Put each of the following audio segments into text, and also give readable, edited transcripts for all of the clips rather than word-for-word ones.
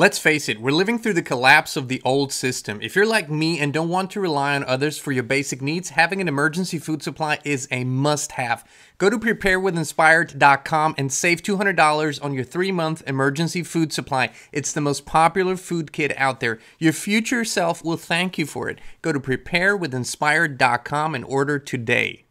Let's face it, we're living through the collapse of the old system. If you're like me and don't want to rely on others for your basic needs, having an emergency food supply is a must-have. Go to preparewithinspired.com and save $200 on your 3-month emergency food supply. It's the most popular food kit out there. Your future self will thank you for it. Go to preparewithinspired.com and order today.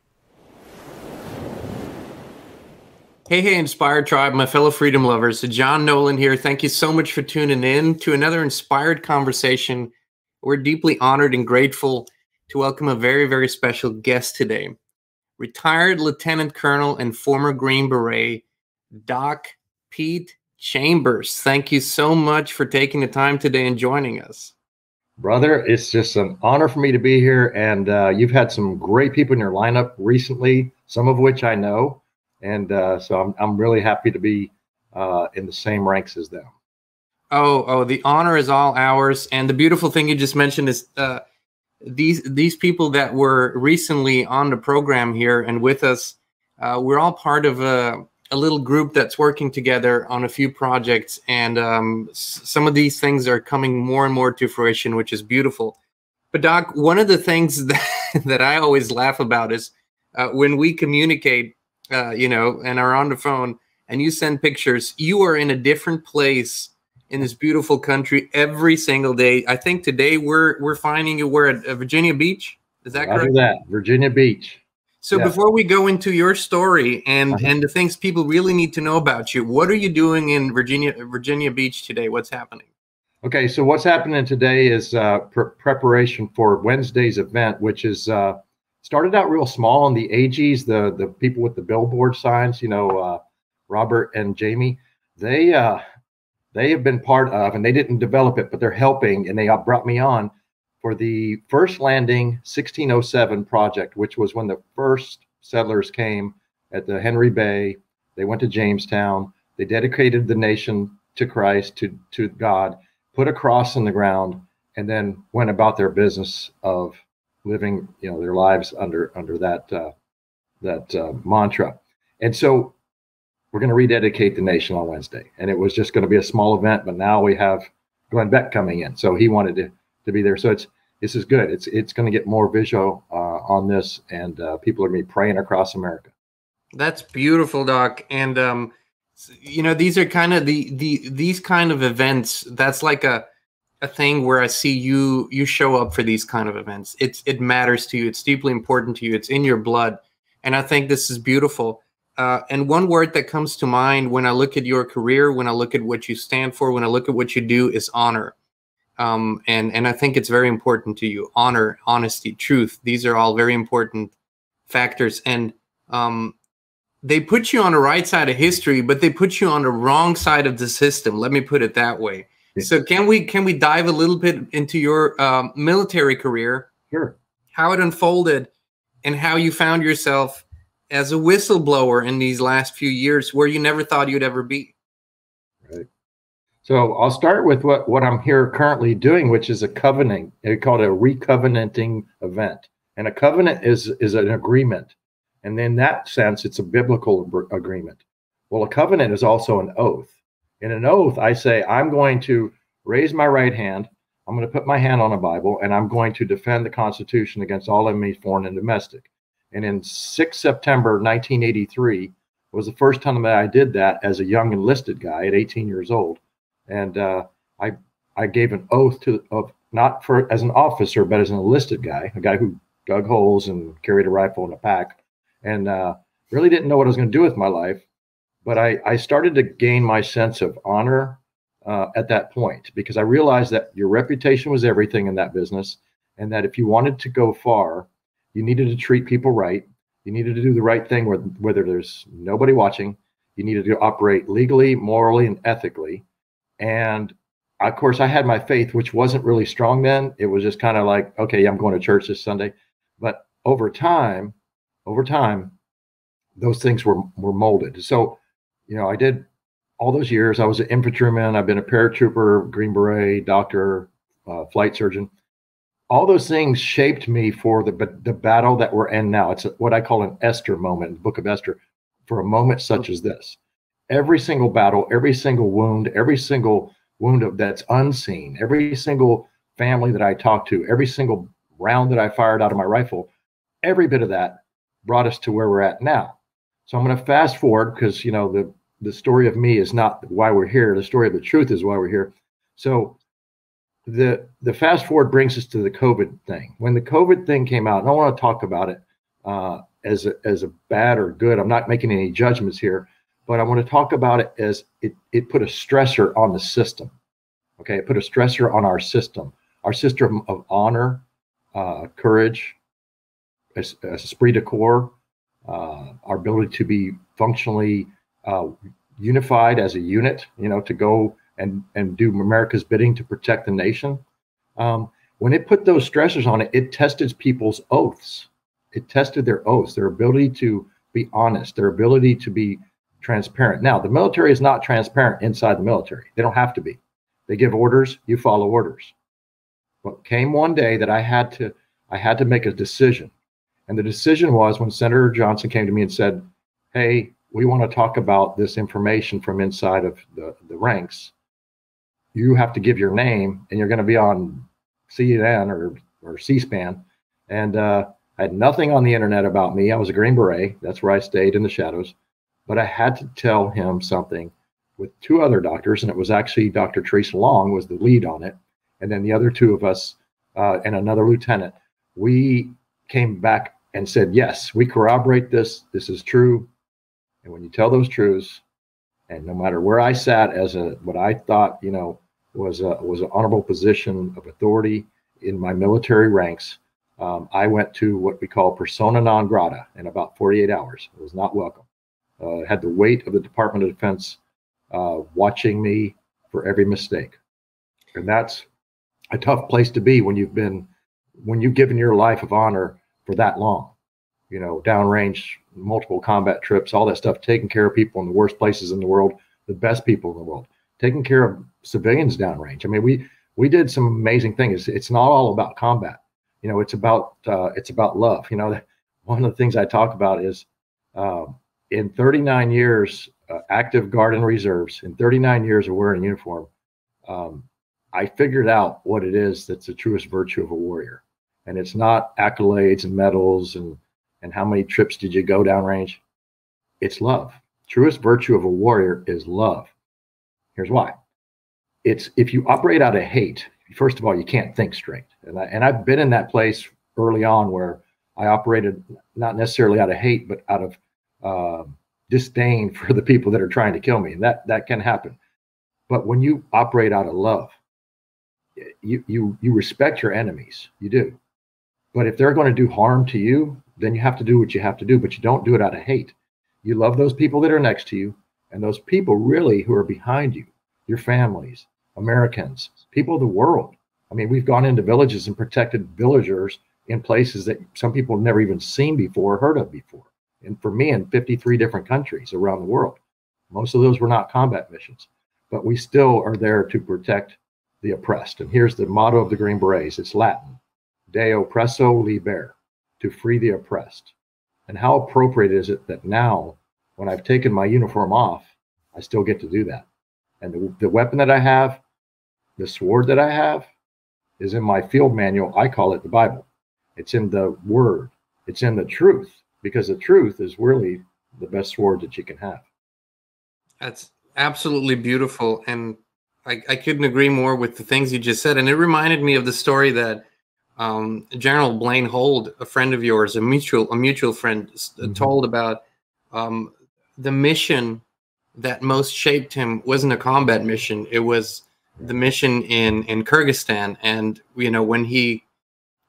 Hey, Inspired Tribe, my fellow freedom lovers. John Nolan here. Thank you so much for tuning in to another inspired conversation. We're deeply honored and grateful to welcome a very, very special guest today. Retired Lieutenant Colonel and former Green Beret, Doc Pete Chambers. Thank you so much for taking the time today and joining us. Brother, it's just an honor for me to be here. And you've had some great people in your lineup recently, some of which I know. And so I'm really happy to be in the same ranks as them. Oh, the honor is all ours. And the beautiful thing you just mentioned is these people that were recently on the program here and with us, we're all part of a little group that's working together on a few projects. And some of these things are coming more and more to fruition, which is beautiful. But Doc, one of the things that I always laugh about is when we communicate, and are on the phone and you send pictures, you are in a different place in this beautiful country every single day. I think today we're finding you we're at Virginia Beach. Is that correct? That Virginia Beach. So yeah. Before we go into your story and the things people really need to know about you, what are you doing in Virginia Beach today? What's happening? Okay, so what's happening today is preparation for Wednesday's event, which is started out real small on the AGs, the people with the billboard signs, Robert and Jamie, they have been part of, and they didn't develop it, but they're helping, and they brought me on for the First Landing 1607 project, which was when the first settlers came at the Henry Bay. They went to Jamestown. They dedicated the nation to Christ, to God, put a cross in the ground, and then went about their business of living, their lives under that mantra. And so we're going to rededicate the nation on Wednesday. And it was just going to be a small event, but now we have Glenn Beck coming in. So he wanted to be there. So this is good. It's going to get more visual on this, and people are going to be praying across America. That's beautiful, Doc. And these are kind of these kind of events. That's like a thing where I see you show up for these kind of events. It matters to you. It's deeply important to you. It's in your blood. And I think this is beautiful. And one word that comes to mind when I look at your career, when I look at what you stand for, when I look at what you do, is honor. And I think it's very important to you. Honor, honesty, truth. These are all very important factors. And they put you on the right side of history, but they put you on the wrong side of the system. Let me put it that way. So can we dive a little bit into your military career? Sure. How it unfolded and how you found yourself as a whistleblower in these last few years where you never thought you'd ever be. Right. So I'll start with what I'm here currently doing, which is a covenant. They call it a recovenanting event. And a covenant is an agreement. And in that sense, it's a biblical agreement. Well, a covenant is also an oath. In an oath, I say, I'm going to raise my right hand, I'm going to put my hand on a Bible, and I'm going to defend the Constitution against all enemies, foreign and domestic. And in 6 September 1983 was the first time that I did that as a young enlisted guy at 18 years old. And I gave an oath of not as an officer, but as an enlisted guy, a guy who dug holes and carried a rifle in a pack, and really didn't know what I was going to do with my life. But I started to gain my sense of honor at that point, because I realized that your reputation was everything in that business, and that if you wanted to go far, you needed to treat people right. You needed to do the right thing whether there's nobody watching. You needed to operate legally, morally, and ethically. And of course, I had my faith, which wasn't really strong then. It was just kind of like, okay, I'm going to church this Sunday. But over time, those things were molded. So, I did all those years. I was an infantryman. I've been a paratrooper, Green Beret, doctor, flight surgeon. All those things shaped me for the battle that we're in now. It's what I call an Esther moment, the book of Esther, for a moment such as this. Every single battle, every single wound, every single wound that's unseen. Every single family that I talked to, every single round that I fired out of my rifle, every bit of that brought us to where we're at now. So I'm going to fast forward because, you know, the story of me is not why we're here. The story of the truth is why we're here. So the fast forward brings us to the COVID thing. When the COVID thing came out, and I want to talk about it as a bad or good. I'm not making any judgments here, but I want to talk about it as it put a stressor on the system. Okay, it put a stressor on our system of honor, courage, esprit de corps, our ability to be functionally unified as a unit, you know, to go and do America's bidding to protect the nation. When it put those stressors on it, it tested people's oaths. It tested their oaths, their ability to be honest, their ability to be transparent. Now, the military is not transparent inside the military. They don't have to be. They give orders, you follow orders. But came one day that I had to make a decision. And the decision was when Senator Johnson came to me and said, hey, we want to talk about this information from inside of the ranks. You have to give your name, and you're going to be on CNN or C-SPAN. And I had nothing on the internet about me. I was a Green Beret. That's where I stayed in the shadows. But I had to tell him something with two other doctors, and it was actually Dr. Teresa Long was the lead on it. And then the other two of us and another lieutenant, we came back and said, yes, we corroborate this. This is true. And when you tell those truths, and no matter where I sat as what I thought, you know, was an honorable position of authority in my military ranks, I went to what we call persona non grata in about 48 hours. It was not welcome. Had the weight of the Department of Defense watching me for every mistake. And that's a tough place to be when you've given your life of honor for that long, you know, downrange, multiple combat trips, all that stuff, taking care of people in the worst places in the world, the best people in the world, taking care of civilians downrange. I mean, we did some amazing things. It's not all about combat, you know, it's about love. You know, one of the things I talk about is in 39 years, active Guard and Reserves, in 39 years of wearing a uniform, I figured out what it is that's the truest virtue of a warrior. And it's not accolades and medals and how many trips did you go downrange. It's love. Truest virtue of a warrior is love. Here's why. It's if you operate out of hate, first of all, you can't think straight. And I've been in that place early on where I operated not necessarily out of hate, but out of disdain for the people that are trying to kill me. And that can happen. But when you operate out of love, you respect your enemies. You do. But if they're going to do harm to you, then you have to do what you have to do, but you don't do it out of hate. You love those people that are next to you, and those people really who are behind you, your families, Americans, people of the world. I mean, we've gone into villages and protected villagers in places that some people have never even seen before or heard of before. And for me, in 53 different countries around the world, most of those were not combat missions, but we still are there to protect the oppressed. And here's the motto of the Green Berets. It's Latin, De oppresso liber, to free the oppressed. And how appropriate is it that now, when I've taken my uniform off, I still get to do that. And the weapon that I have, the sword that I have, is in my field manual. I call it the Bible. It's in the Word. It's in the truth, because the truth is really the best sword that you can have. That's absolutely beautiful. And I couldn't agree more with the things you just said. And it reminded me of the story that General Blaine Hold, a friend of yours, a mutual friend, told about the mission that most shaped him wasn't a combat mission. It was the mission in Kyrgyzstan. And, you know, when he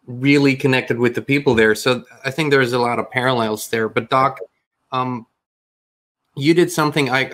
really connected with the people there. So I think there's a lot of parallels there. But Doc, you did something I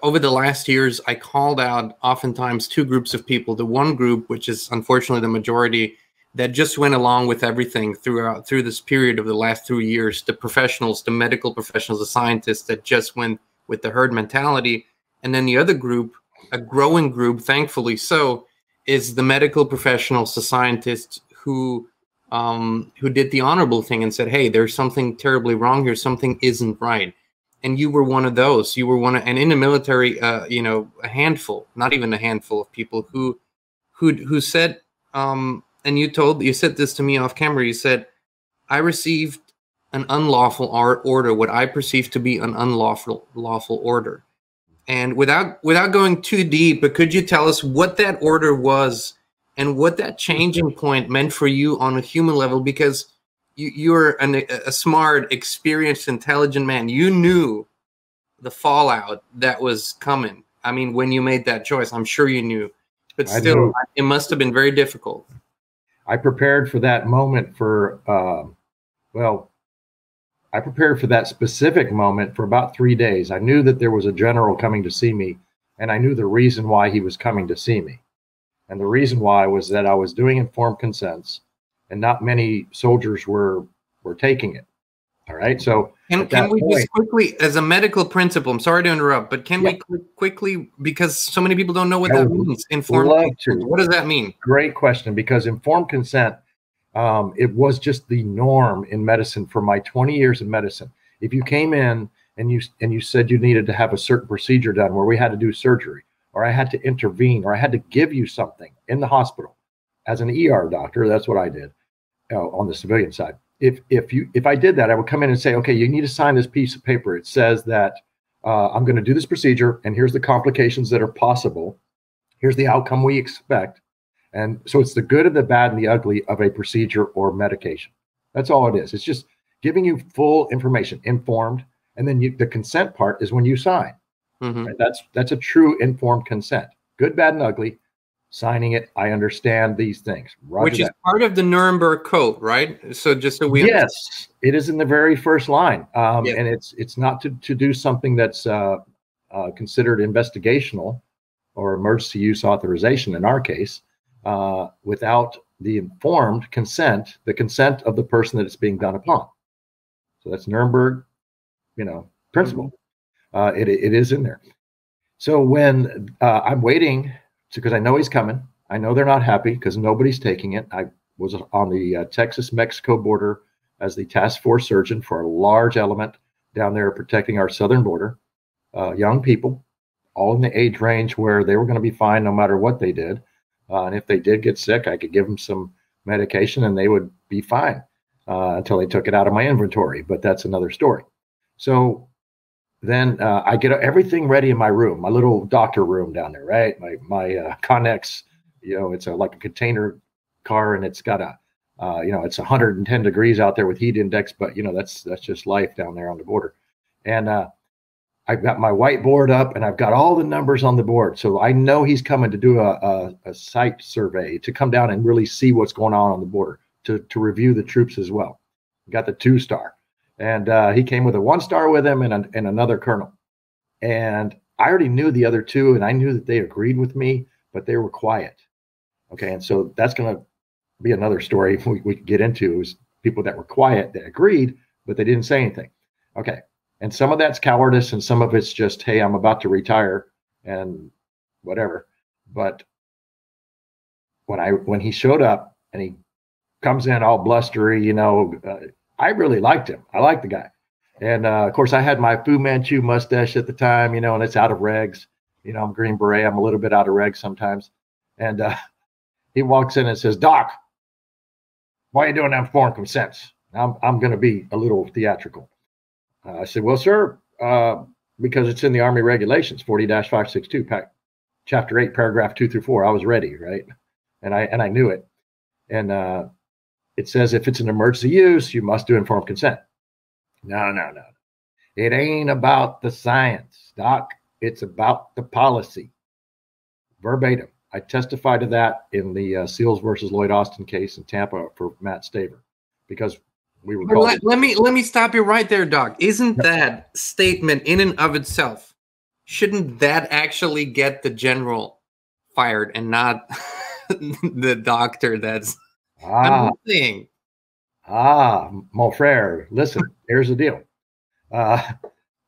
over the last years, I called out oftentimes two groups of people. The one group, which is unfortunately the majority, that just went along with everything through this period of the last 3 years, the professionals, the medical professionals, the scientists that just went with the herd mentality. And then the other group, a growing group, thankfully so, is the medical professionals, the scientists who did the honorable thing and said, hey, there's something terribly wrong here. Something isn't right. and you were one of those. You were one of, and in the military, you know, a handful, not even a handful of people who said, and you said this to me off camera. You said, I received an unlawful order, what I perceive to be an lawful order. And without going too deep, but could you tell us what that order was and what that changing point meant for you on a human level? Because you're a smart, experienced, intelligent man. You knew the fallout that was coming. I mean, when you made that choice, I'm sure you knew, but still, it must have been very difficult. I prepared for that moment for, I prepared for that specific moment for about 3 days. I knew that there was a general coming to see me, and I knew the reason why he was coming to see me. And the reason why was that I was doing informed consents, and not many soldiers were taking it. All right. So can we just quickly, as a medical principle, I'm sorry to interrupt, but can we quickly, because so many people don't know what that means, informed consent. What does that mean? Great question, because informed consent, it was just the norm in medicine for my 20 years in medicine. If you came in and you said you needed to have a certain procedure done where we had to do surgery, or I had to intervene, or I had to give you something in the hospital as an ER doctor, that's what I did on the civilian side. If I did that, I would come in and say, okay, you need to sign this piece of paper. It says that I'm going to do this procedure, and here's the complications that are possible. Here's the outcome we expect. And so it's the good and the bad and the ugly of a procedure or medication. That's all it is. It's just giving you full information, informed. And then the consent part is when you sign. Mm-hmm. Right? That's a true informed consent. Good, bad, and ugly. Signing it, I understand these things. Roger Which is part of the Nuremberg Code, right? So just so we understand. It is in the very first line. And it's not to do something that's considered investigational or emergency use authorization in our case, without the informed consent, the consent of the person that it's being done upon. So that's Nuremberg, principle. Mm-hmm. It is in there. So when I'm waiting, because I know he's coming, I know they're not happy because nobody's taking it. I was on the Texas-Mexico border as the task force surgeon for a large element down there protecting our southern border. Young people, all in the age range where they were going to be fine no matter what they did. And if they did get sick, I could give them some medication and they would be fine until they took it out of my inventory. But that's another story. So then I get everything ready in my room, my little doctor room down there, right? My Connex, it's like a container car, and it's got it's 110 degrees out there with heat index, but that's just life down there on the border. And I've got my whiteboard up, and I've got all the numbers on the board, so I know he's coming to do a site survey, to come down and really see what's going on the border, to review the troops as well. Got the 2-star. And he came with a 1-star with him and another colonel. And I already knew the other two, and I knew that they agreed with me, but they were quiet. Okay, and so that's going to be another story we could get into. It was people that were quiet that agreed, but they didn't say anything. Okay, and some of that's cowardice, and some of it's just, hey, I'm about to retire and whatever. But when he showed up and he comes in all blustery, I really liked him. I liked the guy. And of course, I had my Fu Manchu mustache at the time, and it's out of regs. I'm Green Beret. I'm a little bit out of regs sometimes. And he walks in and says, "Doc, why are you doing that informed consents?" I'm going to be a little theatrical. I said, "Well, sir, because it's in the Army regulations, 40-562, Chapter 8, paragraph 2 through 4. I was ready, right? And I knew it. And it says if it's an emergency use, you must do informed consent. No. It ain't about the science, Doc. It's about the policy." Verbatim. I testified to that in the Seals versus Lloyd Austin case in Tampa for Matt Staver, because we were called. Let me stop you right there, Doc. Isn't that statement in and of itself, shouldn't that actually get the general fired and not the doctor that's I'm saying? Mon frere, listen, here's the deal.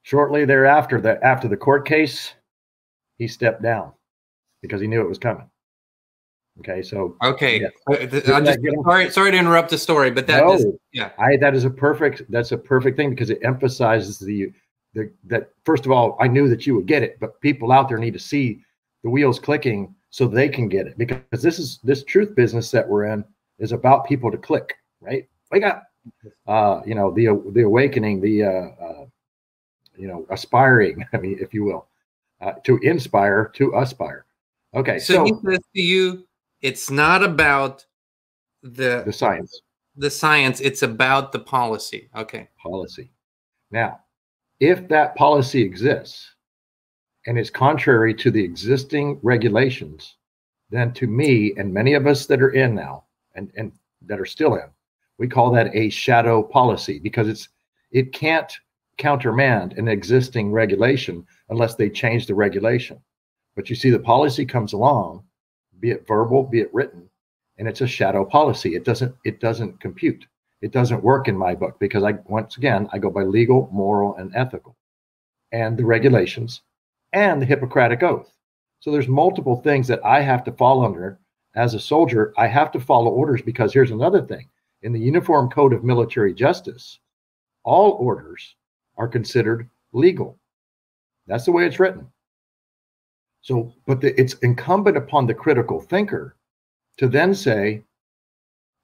Shortly thereafter, after the court case, he stepped down because he knew it was coming. Okay, so okay, yeah. Sorry to interrupt the story, but that is a perfect thing, because it emphasizes the that first of all, I knew that you would get it, but people out there need to see the wheels clicking so they can get it, because this truth business that we're in is about people to click, right? Wake up. The awakening, aspiring, I mean, if you will, to inspire, to aspire. Okay. So he says to you, it's not about the science. The science, it's about the policy. Okay. Policy. Now, if that policy exists and is contrary to the existing regulations, then to me and many of us that are in now and that are still in, we call that a shadow policy, because it can't countermand an existing regulation unless they change the regulation. But you see, the policy comes along, be it verbal, be it written, and it's a shadow policy. It doesn't compute. It doesn't work in my book, because once again, I go by legal, moral, and ethical, and the regulations, and the Hippocratic Oath. So there's multiple things that I have to fall under as a soldier. I have to follow orders, because here's another thing. In the Uniform Code of Military Justice, all orders are considered legal. That's the way it's written. So, but it's incumbent upon the critical thinker to then say,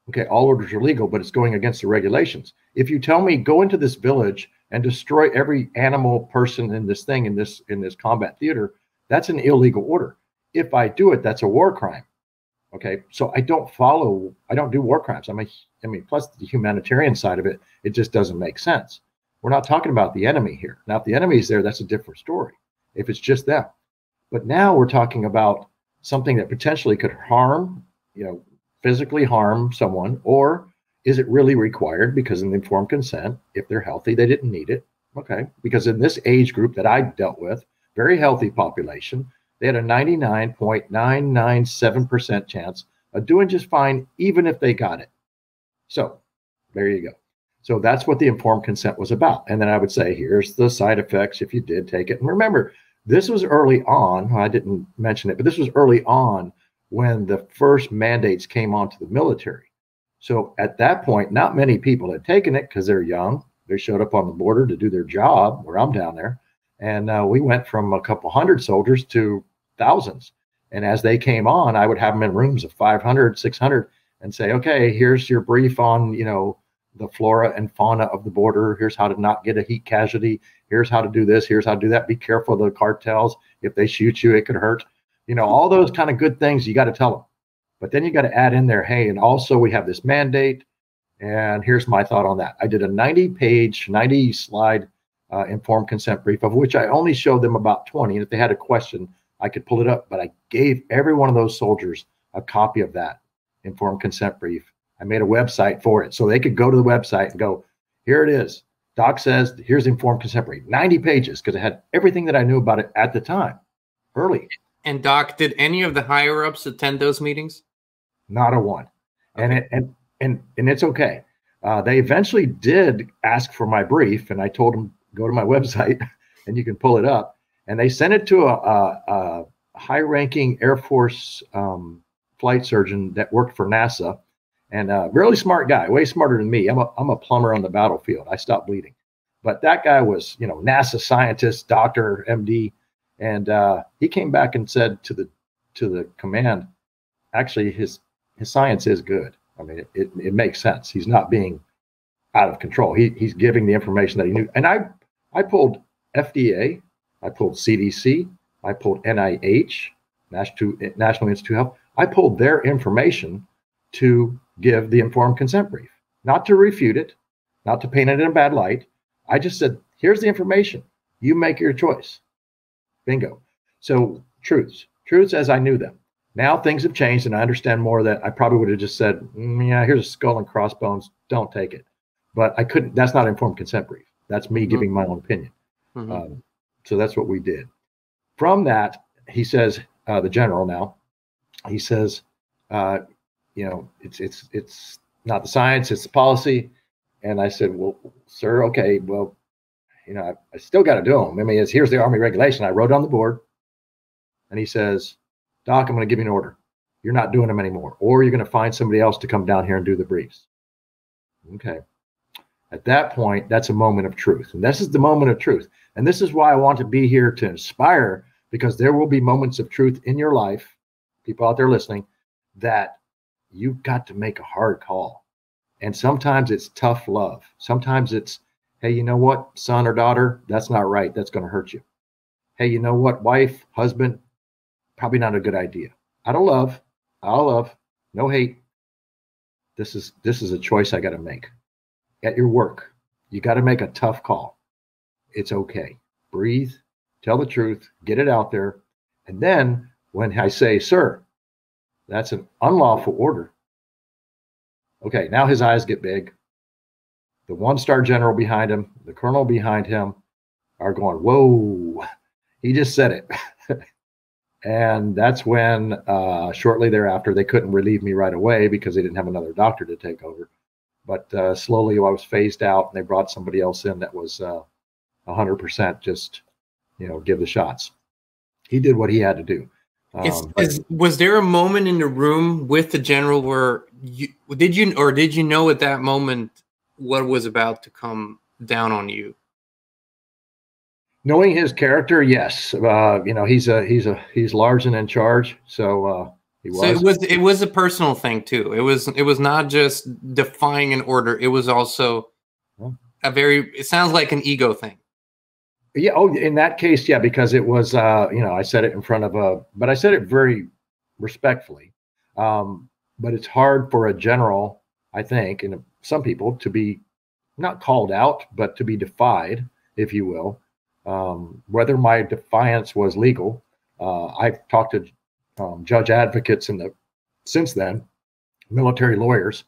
okay, all orders are legal, but it's going against the regulations. If you tell me, go into this village and destroy every animal, person in this thing, in this combat theater, that's an illegal order. If I do it, that's a war crime. Okay, so I don't do war crimes. Plus the humanitarian side of it, it just doesn't make sense. We're not talking about the enemy here. Now, if the enemy's there, that's a different story, if it's just them. But now we're talking about something that potentially could harm, physically harm someone, or is it really required? Because in the informed consent, if they're healthy, they didn't need it. Okay, because in this age group that I dealt with, very healthy population, they had a 99.997% chance of doing just fine, even if they got it. So there you go. So that's what the informed consent was about. And then I would say, here's the side effects if you did take it. And remember, this was early on. I didn't mention it, but this was early on when the first mandates came onto the military. So at that point, not many people had taken it because they're young. They showed up on the border to do their job where I'm down there. And we went from a couple hundred soldiers to thousands. And as they came on, I would have them in rooms of 500, 600 and say, okay, here's your brief on, the flora and fauna of the border. Here's how to not get a heat casualty. Here's how to do this. Here's how to do that. Be careful of the cartels. If they shoot you, it could hurt. All those kind of good things you got to tell them. But then you got to add in there, hey, and also we have this mandate. And here's my thought on that. I did a 90 slide informed consent brief, of which I only showed them about 20. And if they had a question, I could pull it up. But I gave every one of those soldiers a copy of that informed consent brief. I made a website for it so they could go to the website and go, here it is. Doc says, here's the informed consent brief, 90 pages, because it had everything that I knew about it at the time, early. And Doc, did any of the higher ups attend those meetings? Not a one. Okay. And it's okay. They eventually did ask for my brief, and I told them, go to my website and you can pull it up. And they sent it to a high-ranking Air Force flight surgeon that worked for NASA, and a really smart guy, way smarter than me. I'm a plumber on the battlefield. I stopped bleeding. But that guy was, NASA scientist, doctor, MD, and he came back and said to the command, actually, his science is good. I mean, it makes sense. He's not being out of control. He's giving the information that he knew. And I pulled FDA, I pulled CDC, I pulled NIH, National Institute of Health. I pulled their information to give the informed consent brief, not to refute it, not to paint it in a bad light. I just said, here's the information. You make your choice. Bingo. So truths as I knew them. Now things have changed, and I understand more that I probably would have just said, yeah, here's a skull and crossbones. Don't take it. But I couldn't. That's not informed consent brief. That's me giving my own opinion. Mm-hmm. So that's what we did. From that, he says, the general now, he says, it's not the science, it's the policy. And I said, well, sir, okay, well, I still got to do them. I mean, here's the Army regulation. I wrote on the board. And he says, Doc, I'm going to give you an order. You're not doing them anymore. Or you're going to find somebody else to come down here and do the briefs. Okay. At that point, that's a moment of truth. And this is the moment of truth. And this is why I want to be here to inspire, because there will be moments of truth in your life, people out there listening, that you've got to make a hard call. And sometimes it's tough love. Sometimes it's, hey, you know what, son or daughter, that's not right. That's going to hurt you. Hey, you know what, wife, husband, probably not a good idea. Out of love, no hate. This is a choice I got to make. At your work, you got to make a tough call. It's okay. Breathe, tell the truth, get it out there. And then when I say, sir, that's an unlawful order. Okay, now his eyes get big. The one-star general behind him, the colonel behind him are going, whoa, he just said it. And that's when shortly thereafter, they couldn't relieve me right away because they didn't have another doctor to take over. But slowly I was phased out, and they brought somebody else in that was 100% just, give the shots. He did what he had to do. Was there a moment in the room with the general where did you know at that moment what was about to come down on you? Knowing his character, yes. He's large and in charge, so he was. So it was a personal thing too. It was not just defying an order. It was also it sounds like an ego thing. Yeah. Oh, in that case, yeah, because it was, I said it in front of but I said it very respectfully. But it's hard for a general, I think, and some people to be not called out, but to be defied, if you will. Whether my defiance was legal, I've talked to judge advocates since then, military lawyers,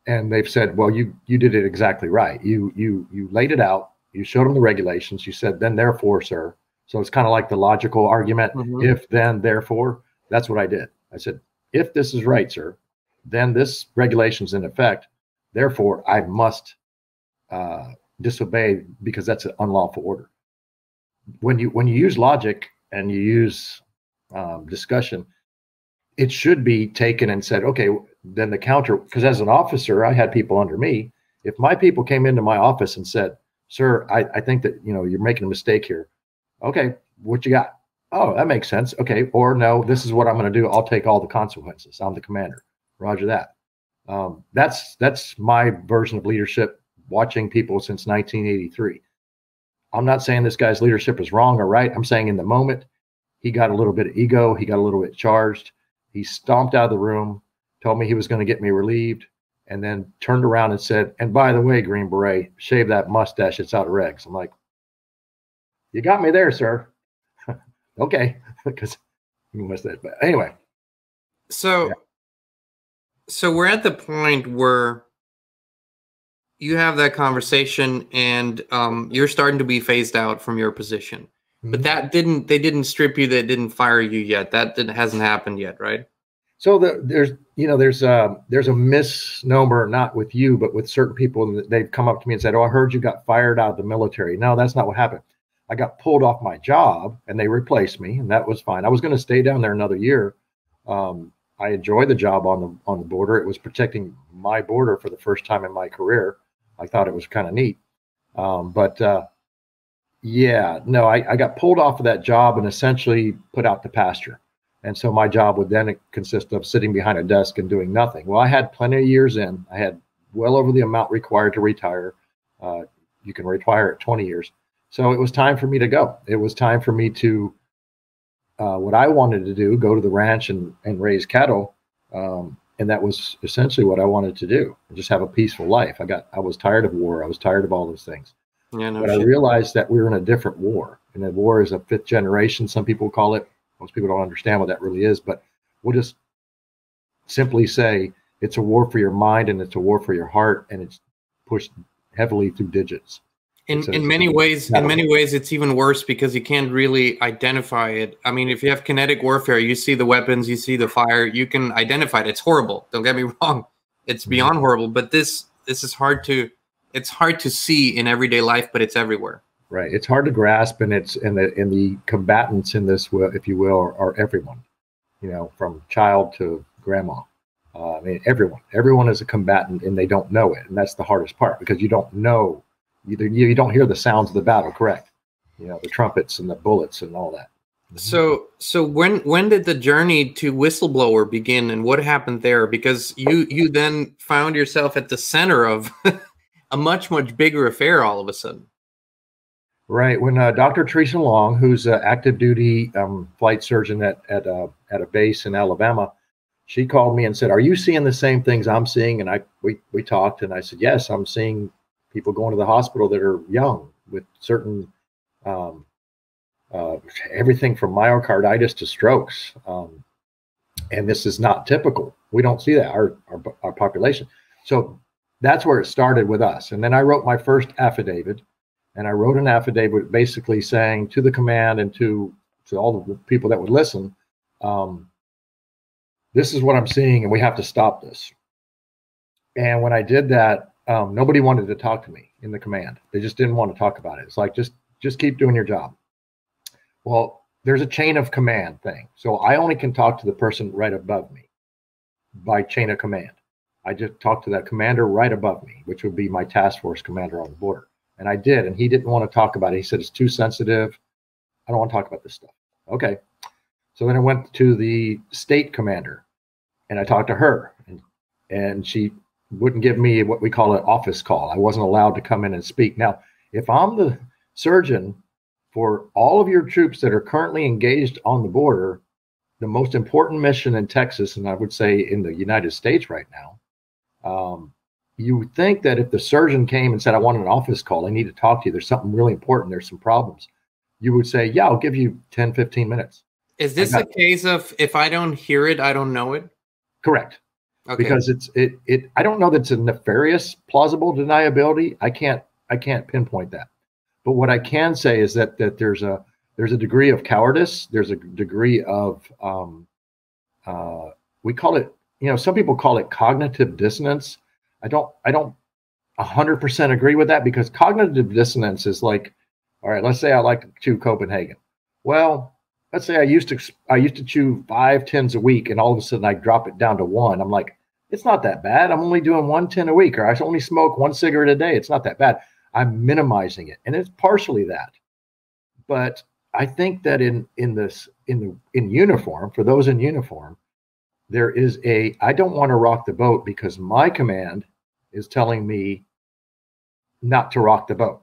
and they've said, well, you did it exactly right. You laid it out. You showed them the regulations. You said, then, therefore, sir. So it's kind of like the logical argument. Mm-hmm. If, then, therefore. That's what I did. I said, if this is right, sir, then this regulation's in effect. Therefore, I must disobey because that's an unlawful order. When you use logic and you use discussion, it should be taken and said, okay, then the counter, because as an officer, I had people under me. If my people came into my office and said, sir, I think that, you're making a mistake here. Okay, what you got? Oh, that makes sense. Okay, or no, this is what I'm going to do. I'll take all the consequences. I'm the commander. Roger that. That's my version of leadership, watching people since 1983. I'm not saying this guy's leadership is wrong or right. I'm saying in the moment, he got a little bit of ego. He got a little bit charged. He stomped out of the room, told me he was going to get me relieved, and then turned around and said, and by the way, Green Beret, shave that mustache. It's out of regs. I'm like, you got me there, sir. Okay. Because you must have, but anyway. So we're at the point where you have that conversation and you're starting to be phased out from your position. Mm-hmm. But they didn't strip you, they didn't fire you yet. That hasn't happened yet, right? So there's a misnomer, not with you, but with certain people. They've come up to me and said, oh, I heard you got fired out of the military. No, that's not what happened. I got pulled off my job and they replaced me, and that was fine. I was going to stay down there another year. I enjoyed the job on the border. It was protecting my border for the first time in my career. I thought it was kind of neat. I got pulled off of that job and essentially put out to pasture. And so my job would then consist of sitting behind a desk and doing nothing. Well, I had plenty of years in. I had well over the amount required to retire. You can retire at 20 years. So it was time for me to go. It was time for me to, what I wanted to do, go to the ranch and raise cattle. And that was essentially what I wanted to do. Just have a peaceful life. I was tired of war. I was tired of all those things. Yeah, no but shit. I realized that we were in a different war. And the war is a fifth generation, some people call it. Most people don't understand what that really is, but we'll just simply say it's a war for your mind and it's a war for your heart, and it's pushed heavily through digits. In many ways, it's even worse because you can't really identify it. I mean, if you have kinetic warfare, you see the weapons, you see the fire, you can identify it. It's horrible. Don't get me wrong. It's beyond horrible, but this is hard to see in everyday life, but it's everywhere. Right. It's hard to grasp, and the combatants in this, if you will, are everyone, from child to grandma. Everyone is a combatant, and they don't know it. And that's the hardest part, because you don't know, you don't hear the sounds of the battle. Correct. the trumpets and the bullets and all that. So when did the journey to whistleblower begin, and what happened there? Because you then found yourself at the center of a much bigger affair all of a sudden. Right. When Dr. Teresa Long, who's an active duty flight surgeon at a base in Alabama, she called me and said, "Are you seeing the same things I'm seeing?" And we talked, and I said, "Yes, I'm seeing people going to the hospital that are young with certain everything from myocarditis to strokes, and this is not typical. We don't see that our population." So that's where it started with us. And then I wrote my first affidavit, and I wrote an affidavit basically saying to the command and to all the people that would listen, this is what I'm seeing, and we have to stop this. And when I did that, nobody wanted to talk to me in the command. They just didn't want to talk about it. It's like, just keep doing your job. Well, there's a chain of command thing. So I only can talk to the person right above me by chain of command. I just talked to that commander right above me, which would be my task force commander on the border. And I did, and he didn't want to talk about it. He said, "It's too sensitive. I don't want to talk about this stuff." Okay. So then I went to the state commander, and I talked to her, and she wouldn't give me what we call an office call. I wasn't allowed to come in and speak. Now, if I'm the surgeon for all of your troops that are currently engaged on the border, the most important mission in Texas, and I would say in the United States right now, you would think that if the surgeon came and said, "I want an office call, I need to talk to you, there's something really important, there's some problems," you would say, "Yeah, I'll give you 10, 15 minutes. Is this a case of if I don't hear it, I don't know it? Correct. Okay. Because I don't know that it's a nefarious plausible deniability. I can't pinpoint that. But what I can say is that there's a degree of cowardice. There's a degree of we call it, some people call it cognitive dissonance. I don't 100% agree with that, because cognitive dissonance is like, all right, let's say I like to chew Copenhagen. Well, let's say I used to chew 5 tins a week, and all of a sudden I drop it down to 1. I'm like, it's not that bad. I'm only doing 1 tin a week, or I only smoke 1 cigarette a day. It's not that bad. I'm minimizing it, and it's partially that. But I think that in uniform, for those in uniform, there is I don't want to rock the boat because my command is telling me not to rock the boat.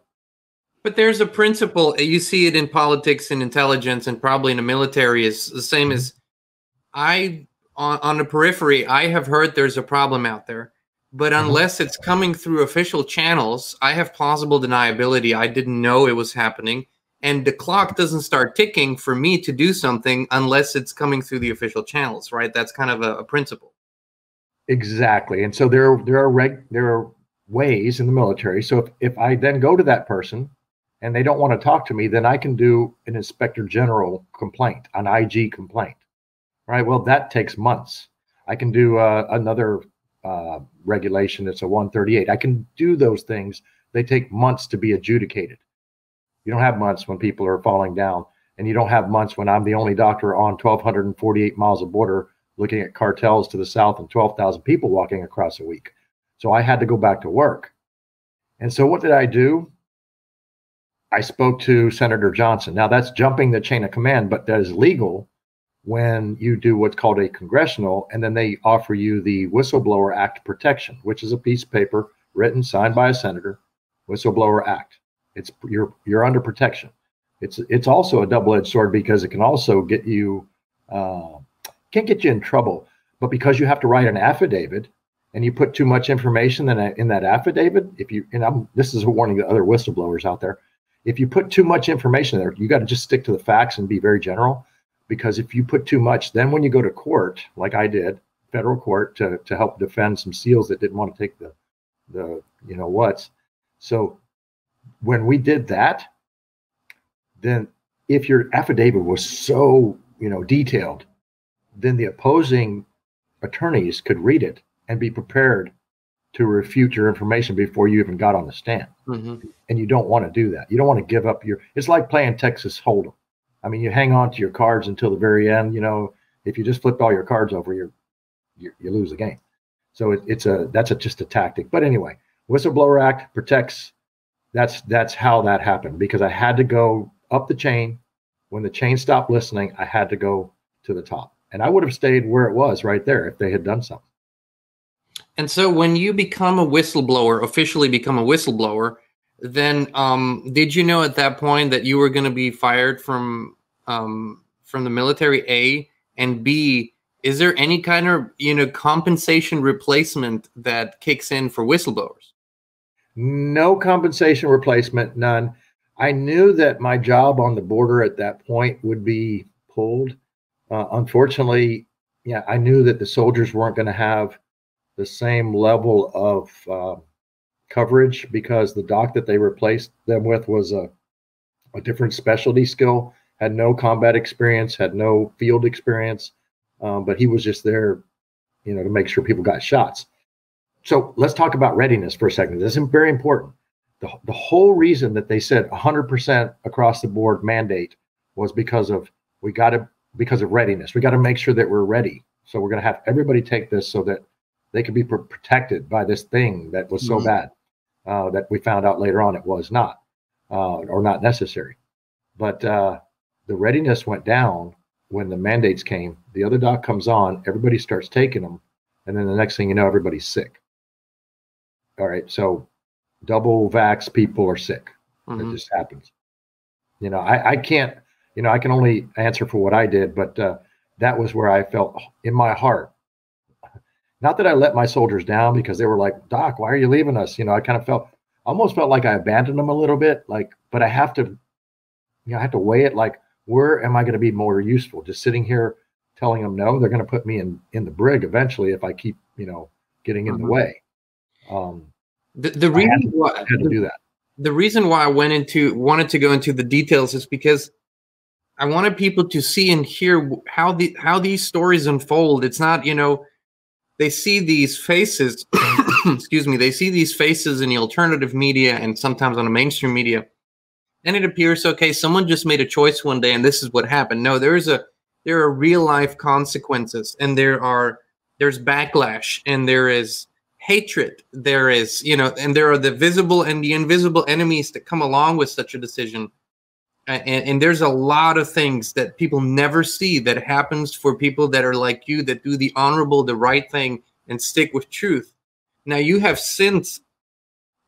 But there's a principle. You see it in politics and intelligence, and probably in the military is the same as on the periphery. I have heard there's a problem out there, but unless it's coming through official channels, I have plausible deniability. I didn't know it was happening, and the clock doesn't start ticking for me to do something unless it's coming through the official channels, right? That's kind of a principle. Exactly. And so there are ways in the military. So if I then go to that person and they don't want to talk to me, then I can do an inspector general complaint, an IG complaint, right? Well, that takes months. I can do another regulation that's a 138. I can do those things. They take months to be adjudicated. You don't have months when people are falling down, and you don't have months when I'm the only doctor on 1,248 miles of border looking at cartels to the south and 12,000 people walking across a week. So I had to go back to work. And so what did I do? I spoke to Senator Johnson. Now that's jumping the chain of command, but that is legal when you do what's called a congressional, and then they offer you the Whistleblower Act protection, which is a piece of paper written, signed by a senator, Whistleblower Act. It's you're under protection. It's also a double-edged sword because it can also get you can't get you in trouble, but because you have to write an affidavit and you put too much information in that affidavit, this is a warning to other whistleblowers out there. If you put too much information there, you got to just stick to the facts and be very general, because if you put too much, then when you go to court, like I did, federal court, to help defend some SEALs that didn't want to take the what's. So when we did that, then if your affidavit was so, detailed, then the opposing attorneys could read it and be prepared to refute your information before you even got on the stand. Mm-hmm. And you don't want to do that. You don't want to give up it's like playing Texas Hold'em. I mean, you hang on to your cards until the very end. If you just flipped all your cards over, you lose the game. So that's just a tactic. But anyway, Whistleblower Act protects. That's how that happened, because I had to go up the chain. When the chain stopped listening, I had to go to the top. And I would have stayed where it was right there if they had done something. And so when you become a whistleblower, officially become a whistleblower, then did you know at that point that you were going to be fired from the military, A, and B, is there any kind of, you know, compensation replacement that kicks in for whistleblowers? No compensation replacement, none. I knew that my job on the border at that point would be pulled. Unfortunately, yeah, I knew that the soldiers weren't going to have the same level of coverage because the doc that they replaced them with was a different specialty skill, had no combat experience, had no field experience, but he was just there, you know, to make sure people got shots. So let's talk about readiness for a second. This is very important. The whole reason that they said 100% across the board mandate was because of readiness. We got to make sure that we're ready. So we're going to have everybody take this so that they could be protected by this thing that was so bad that we found out later on it was not or not necessary. But the readiness went down when the mandates came. The other doc comes on, everybody starts taking them, and then the next thing you know, everybody's sick. All right, so double vax people are sick. It just happens. You know, I can't, you know, I can only answer for what I did, but that was where I felt in my heart. Not that I let my soldiers down because they were like, Doc, why are you leaving us? You know, I kind of almost felt like I abandoned them a little bit, like, but I have to, you know, I have to weigh it like, where am I going to be more useful? Just sitting here telling them no, they're going to put me in the brig eventually if I keep, you know, getting in the way. The reason why I had to do that. The reason why I wanted to go into the details is because I wanted people to see and hear how these stories unfold. It's not, you know, they see these faces, excuse me, they see these faces in the alternative media and sometimes on the mainstream media, and it appears, okay, someone just made a choice one day and this is what happened. No, there are real life consequences, and there's backlash, and there is hatred, there is, you know, and there are the visible and the invisible enemies that come along with such a decision. And there's a lot of things that people never see that happens for people that are like you, that do the honorable, the right thing, and stick with truth. Now, you have since,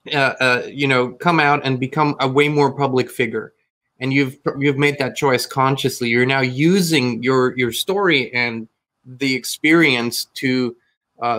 you know, come out and become a way more public figure, and you've made that choice consciously. You're now using your story and the experience to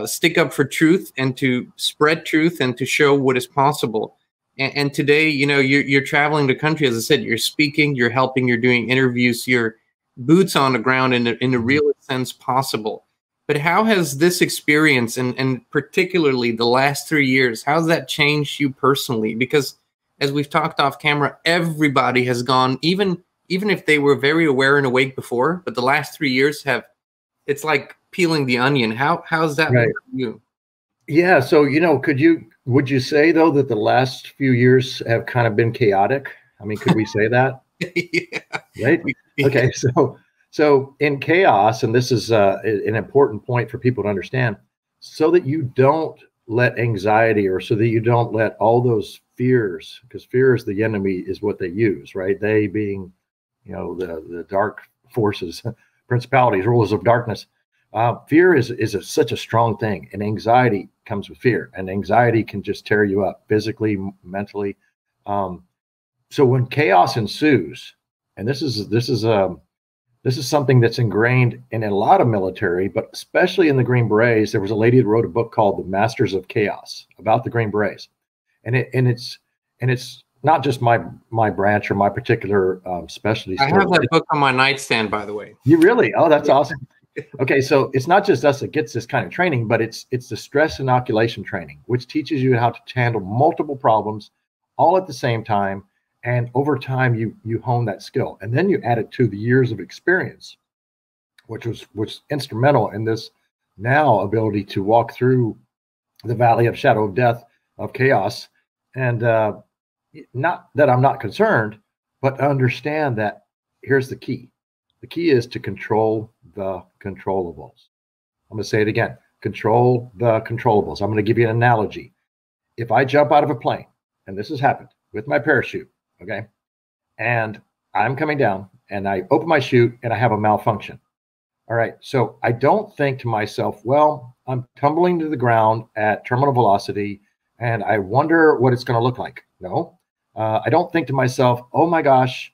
stick up for truth and to spread truth and to show what is possible. And today, you know, you're traveling the country, as I said, you're speaking, you're helping, you're doing interviews, you're boots on the ground in the realest sense possible. But how has this experience, and particularly the last 3 years, how's that changed you personally? Because as we've talked off camera, everybody has gone, even if they were very aware and awake before, but the last 3 years it's like peeling the onion. How's that right for you? Yeah. So, you know, would you say though that the last few years have kind of been chaotic? I mean, could we say that? Yeah. Right. Okay. So in chaos, and this is an important point for people to understand, so that you don't let anxiety, or so that you don't let all those fears, because fear is the enemy, is what they use, right? They being, you know, the dark forces, principalities, rulers of darkness. Fear is such a strong thing, and anxiety comes with fear, and anxiety can just tear you up physically, mentally. So when chaos ensues, and this is something that's ingrained in a lot of military, but especially in the Green Berets. There was a lady that wrote a book called The Masters of Chaos about the Green Berets, and it's not just my branch or my particular specialty. I have that book on my nightstand, by the way. You really? Oh, that's awesome. Okay, so it's not just us that gets this kind of training, but it's the stress inoculation training, which teaches you how to handle multiple problems all at the same time. And over time, you hone that skill, and then you add it to the years of experience, which was instrumental in this now ability to walk through the valley of shadow of death, of chaos, and not that I'm not concerned, but understand that here's the key. The key is to control the controllables. I'm going to say it again. Control the controllables. I'm going to give you an analogy. If I jump out of a plane, and this has happened with my parachute, okay, and I'm coming down and I open my chute and I have a malfunction. All right. So I don't think to myself, well, I'm tumbling to the ground at terminal velocity and I wonder what it's going to look like. No, I don't think to myself, oh my gosh,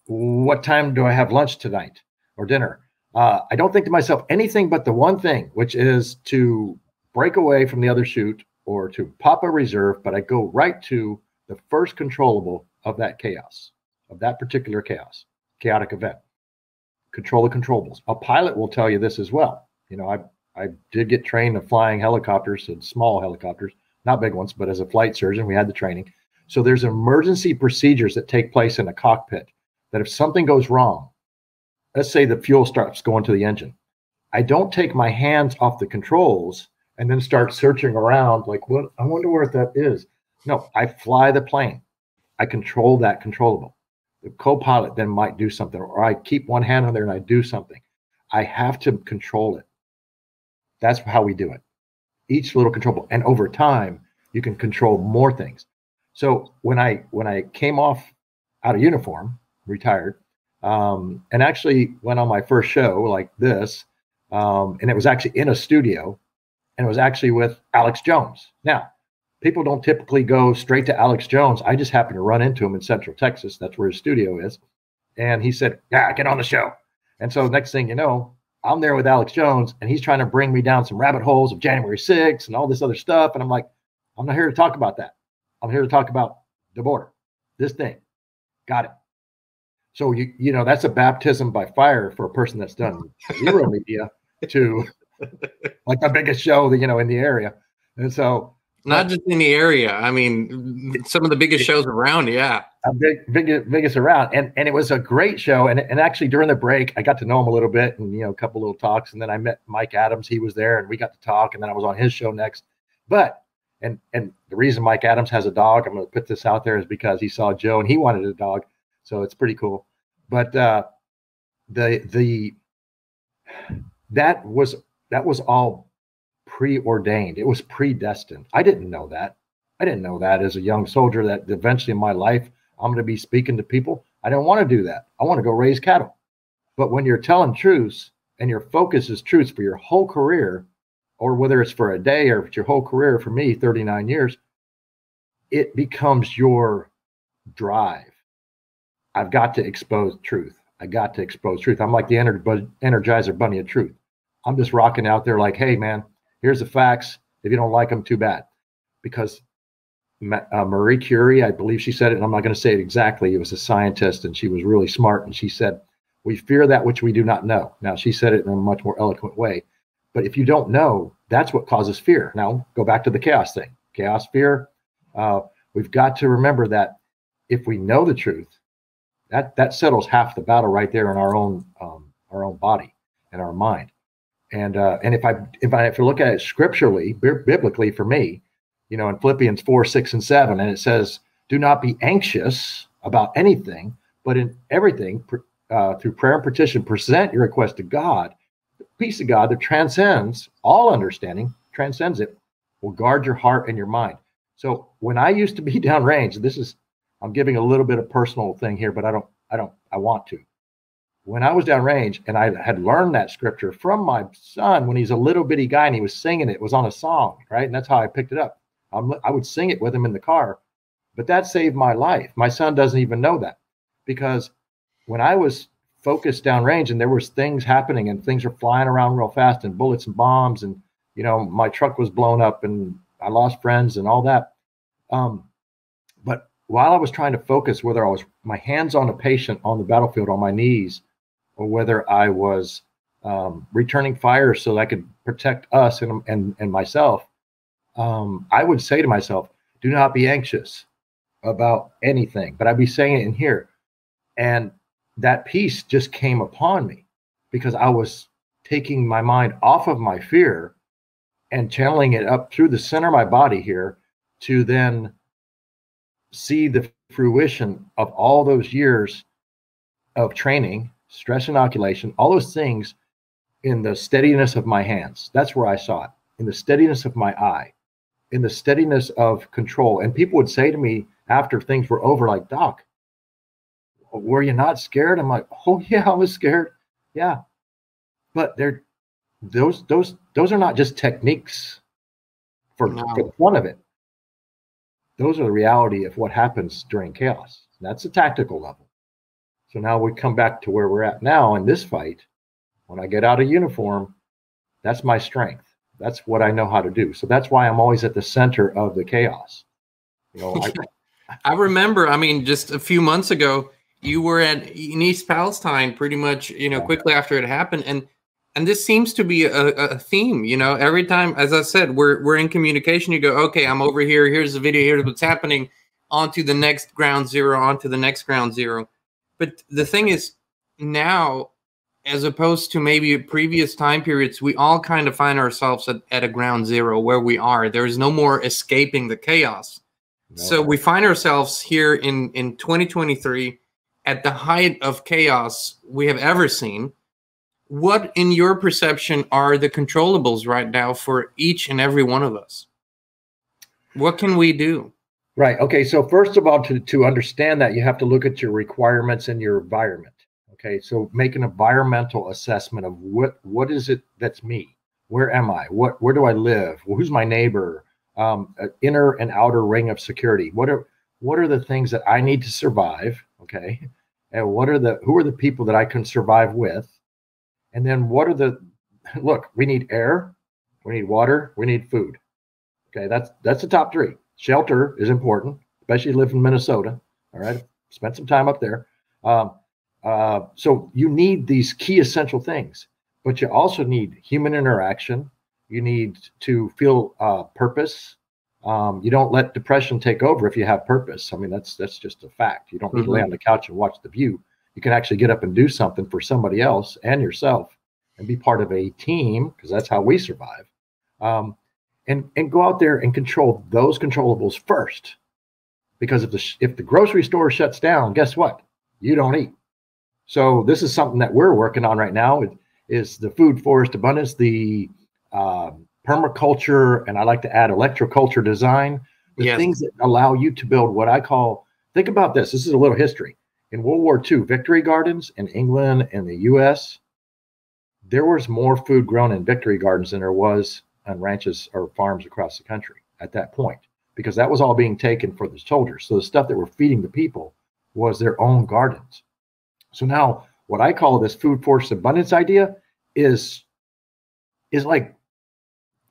what time do I have lunch tonight or dinner? I don't think to myself anything but the one thing, which is to break away from the other chute or to pop a reserve, but I go right to the first controllable of that chaos, of that particular chaotic event. Control the controllables. A pilot will tell you this as well. You know, I did get trained in flying helicopters, and small helicopters, not big ones, but as a flight surgeon, we had the training. So there's emergency procedures that take place in a cockpit that if something goes wrong, let's say the fuel starts going to the engine, I don't take my hands off the controls and then start searching around like, what? I wonder where that is. No, I fly the plane. I control that controllable. The co-pilot then might do something, or I keep one hand on there and I do something. I have to control it. That's how we do it. Each little controllable. And over time, you can control more things. So when I came off out of uniform, retired, and actually went on my first show like this, and it was actually in a studio, and it was actually with Alex Jones. Now, people don't typically go straight to Alex Jones. I just happened to run into him in Central Texas. That's where his studio is. And he said, yeah, get on the show. And so next thing you know, I'm there with Alex Jones, and he's trying to bring me down some rabbit holes of January 6th and all this other stuff. And I'm like, I'm not here to talk about that. I'm here to talk about the border, this thing. Got it. So, you know, that's a baptism by fire for a person that's done zero media to like the biggest show that, you know, in the area. And so, not just in the area. I mean, some of the biggest shows around. Yeah. Biggest around. And it was a great show. And actually during the break, I got to know him a little bit and, you know, a couple little talks. And then I met Mike Adams. He was there and we got to talk. And then I was on his show next. But, and the reason Mike Adams has a dog, I'm going to put this out there, is because he saw Joe and he wanted a dog. So it's pretty cool. But that was all preordained. It was predestined. I didn't know that. I didn't know that as a young soldier that eventually in my life, I'm going to be speaking to people. I don't want to do that. I want to go raise cattle. But when you're telling truths and your focus is truths for your whole career, or whether it's for a day or it's your whole career, for me, 39 years, it becomes your drive. I've got to expose truth. I got to expose truth. I'm like the Energizer Bunny of truth. I'm just rocking out there like, hey, man, here's the facts. If you don't like them, too bad. Because Marie Curie, I believe she said it, and I'm not going to say it exactly. It was a scientist, and she was really smart. And she said, we fear that which we do not know. Now, she said it in a much more eloquent way. But if you don't know, that's what causes fear. Now, go back to the chaos thing. Chaos, fear. We've got to remember that if we know the truth, that settles half the battle right there in our own body and our mind. And if you look at it scripturally, biblically, for me, you know, in Philippians 4, 6, and 7, and it says, do not be anxious about anything, but in everything, through prayer and petition, present your request to God. The peace of God that transcends all understanding, transcends it, will guard your heart and your mind. So when I used to be downrange, I'm giving a little bit of personal thing here, but I want to. When I was downrange and I had learned that scripture from my son when he's a little bitty guy and he was singing it, was on a song, right? And that's how I picked it up. I would sing it with him in the car, but that saved my life. My son doesn't even know that, because when I was focused downrange and there was things happening and things were flying around real fast and bullets and bombs and, you know, my truck was blown up and I lost friends and all that. But while I was trying to focus, whether I was my hands on a patient on the battlefield on my knees, or whether I was returning fire so that I could protect us and myself, I would say to myself, do not be anxious about anything. But I'd be saying it in here. And that peace just came upon me because I was taking my mind off of my fear and channeling it up through the center of my body here to then see the fruition of all those years of training, stress inoculation, all those things in the steadiness of my hands. That's where I saw it, in the steadiness of my eye, in the steadiness of control. And people would say to me after things were over, like, Doc, were you not scared? I'm like, oh yeah, I was scared. Yeah. But those are not just techniques for the fun of it. Those are the reality of what happens during chaos. That's a tactical level. So now we come back to where we're at now in this fight. When I get out of uniform, that's my strength. That's what I know how to do. So that's why I'm always at the center of the chaos. You know, I remember, I mean, just a few months ago, you were in East Palestine pretty much, you know, quickly after it happened. And this seems to be a theme, you know, every time, as I said, we're in communication. You go, okay, I'm over here. Here's the video. Here's what's happening. On to the next ground zero, on to the next ground zero. But the thing is, now, as opposed to maybe previous time periods, we all kind of find ourselves at a ground zero where we are. There's no more escaping the chaos. No. So we find ourselves here in 2023 at the height of chaos we have ever seen. What, in your perception, are the controllables right now for each and every one of us? What can we do? Right. Okay. So first of all, to understand that, you have to look at your requirements and your environment. Okay. So make an environmental assessment of what is it that's me? Where am I? Where do I live? Who's my neighbor? Inner and outer ring of security. What are the things that I need to survive? Okay. And who are the people that I can survive with? And then look, we need air, we need water, we need food. Okay, that's the top three. Shelter is important, especially if you live in Minnesota. All right, spent some time up there. So you need these key essential things, but you also need human interaction. You need to feel purpose. You don't let depression take over if you have purpose. I mean, that's just a fact. You don't need to lay on the couch and watch The View. You can actually get up and do something for somebody else and yourself and be part of a team, because that's how we survive. And go out there and control those controllables first. Because if the grocery store shuts down, guess what? You don't eat. So this is something that we're working on right now. It is the food forest abundance, the permaculture, and I like to add electroculture design, the things that allow you to build what I call, think about this. This is a little history. In World War II, Victory Gardens in England and the US, there was more food grown in Victory Gardens than there was on ranches or farms across the country at that point, because that was all being taken for the soldiers. So the stuff that we're feeding the people was their own gardens. So now what I call this food forest abundance idea is like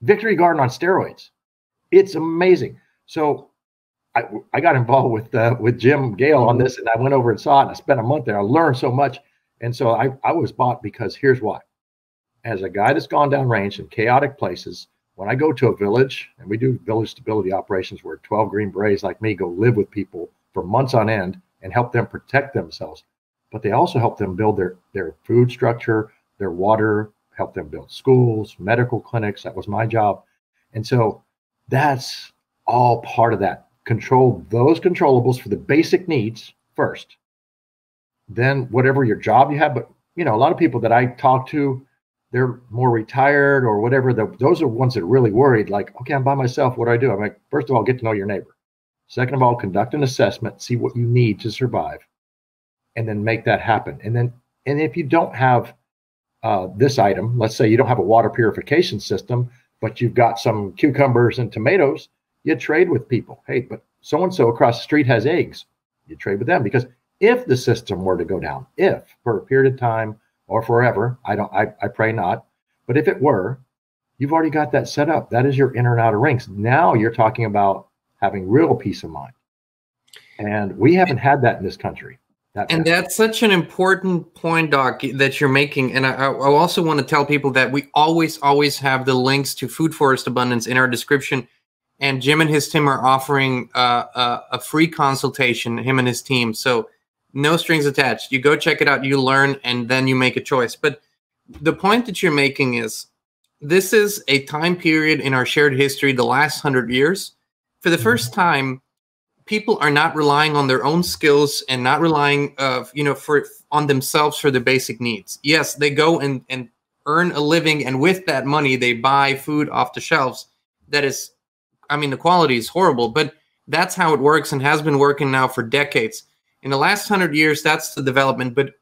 Victory Garden on steroids. It's amazing. So I got involved with Jim Gale on this, and I went over and saw it, and I spent a month there. I learned so much. And so I was bought because here's why. As a guy that's gone down range in chaotic places, when I go to a village, and we do village stability operations where 12 Green Berets like me go live with people for months on end and help them protect themselves. But they also help them build their food structure, their water, help them build schools, medical clinics. That was my job. And so that's all part of that. Control those controllables for the basic needs first. Then whatever your job you have, but you know, a lot of people that I talk to, they're more retired or whatever. Those are ones that are really worried, like, okay, I'm by myself. What do? I'm like, first of all, get to know your neighbor. Second of all, conduct an assessment, see what you need to survive, and then make that happen. And if you don't have this item, let's say you don't have a water purification system, but you've got some cucumbers and tomatoes, you trade with people. Hey, but so-and-so across the street has eggs. You trade with them, because if the system were to go down, if for a period of time or forever, I pray not, but if it were, you've already got that set up. That is your inner and outer rings. Now you're talking about having real peace of mind. And we haven't had that in this country. And that's such an important point, Doc, that you're making. And I also want to tell people that we always have the links to Food Forest Abundance in our description. And Jim and his team are offering a free consultation, him and his team. So no strings attached. You go check it out, you learn, and then you make a choice. But the point that you're making is this is a time period in our shared history, the last 100 years. For the first time, people are not relying on their own skills and not relying on themselves for the basic needs. Yes, they go and earn a living, and with that money, they buy food off the shelves. That is, I mean, the quality is horrible, but that's how it works and has been working now for decades. In the last 100 years, that's the development. But